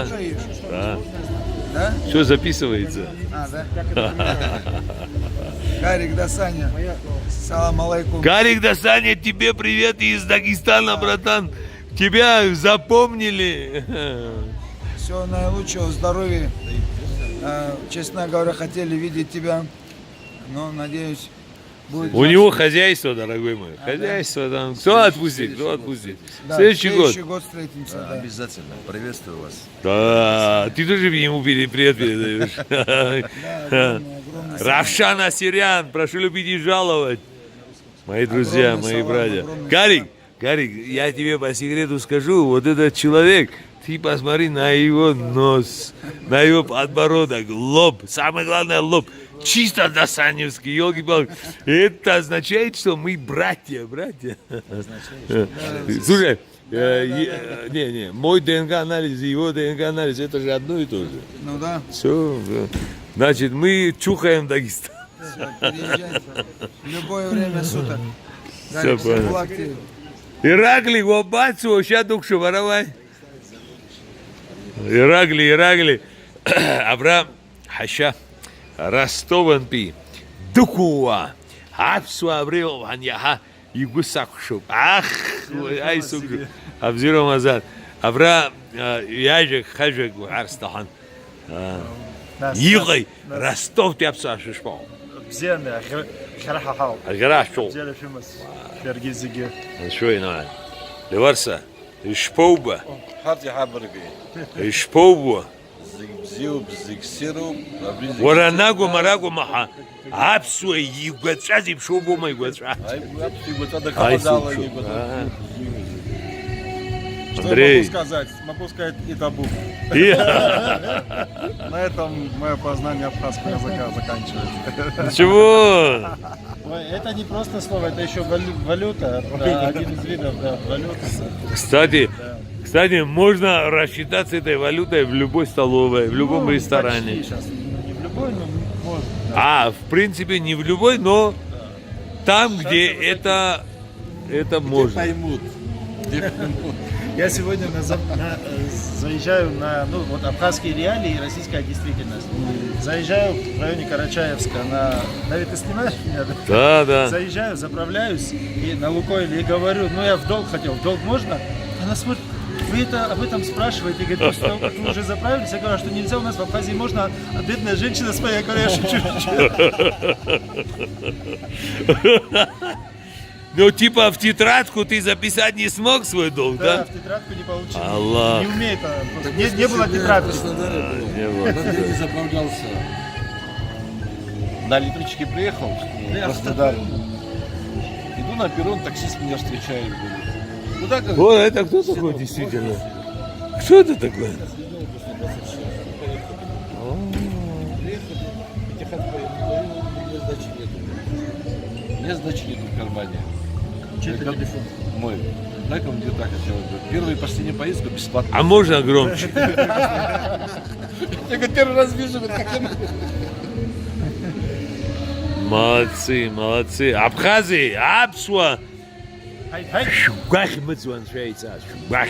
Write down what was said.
Да. Уже ешь? Да. Да? Все записывается. Да? Гарик, да, Саня. Салам алейкум. Гарик Дасаня, тебе привет из Дагестана, братан. Тебя запомнили. Всего наилучшего, здоровья. Честно говоря, хотели видеть тебя, но, надеюсь, будет... У него хозяйство, дорогой мой. Хозяйство там. Кто отпустит, кто отпустит. Да, Следующий год. встретимся, да. Обязательно. Приветствую вас. Да, ты тоже ему привет передаешь. Огромное Равшан Асирян, прошу любить и жаловать. Мои друзья, Огромный мои салам, братья. огромный Гарик, я тебе по секрету скажу, вот этот человек, ты посмотри на его нос, на его подбородок, лоб, самое главное лоб, чисто досаневский, елки-палки. Это означает, что мы братья. Слушай, мой ДНК-анализ и его ДНК-анализ, это же одно и то же. Ну да, Все, значит, мы чухаем Дагестан. все, переезжай. В любое время суток. Всё Гарик, всех понял. благ тебе. Иракли, вобацу, ща дукшу воровай. Иракли. Абрам, хаша, Ростован пи. Дукуа, апсу абрил ваньяха, игусакшу. Ах, ай сукшу. Абзиром азад. Абрам, яжек, хажек, арстахан. Игай, Ростов ты апсашишпал. مزيان خرحة حاول الجراح شو مزيان في مس خارجي زيجي شوي نعم لورسة شبوبة Харти хабарги. شبوبة Зиг зиг сиру. وراناغو مراغو محا عبسو يغوتشازي بشوبو ما يغوتشا ай сукшу. Что я Андрей. могу сказать? Могу сказать и табу. И- На этом мое познание абхазского языка заканчивается. Чего? Ой, это не просто слово, это еще валюта. Да, один из видов валюты. Кстати, можно рассчитаться этой валютой в любой столовой, в любом Ну, ресторане. почти сейчас. Не в любой, но можно. В принципе, не в любой, но там, где это можно. Поймут. Я сегодня заезжаю на вот абхазские реалии и российская действительность. Заезжаю в районе Карачаевска Давид, ты снимаешь меня? Да. Заезжаю, заправляюсь и на Лукойле и говорю, я в долг хотел, в долг можно? Она смотрит, вы об этом спрашиваете, говорит, после того, как вы уже заправились, я говорю, что нельзя у нас в Абхазии можно, а бедная женщина своя, я говорю, я шучу. Ну, типа в тетрадку ты записать не смог свой долг, Да, да? в тетрадку не получилось. Аллах. Не умеет она, просто не было тетрадки. Не было. Я заправлялся. На электричке приехал в Краснодар. Иду на перрон, таксист меня встречает. Говорит, куда, говорит? Вот это кто такой действительно? Кто это такой? Мне сдачи нету в кармане. Чей Я говорю, мой. Дай-ка мне так хотел. Первую последнюю поездку бесплатно. А можно громче? Я говорю, первый раз вижу, как я... Молодцы. Абхазия, Апсуа. Хай. Шугах мыцван швейцар. Шугах.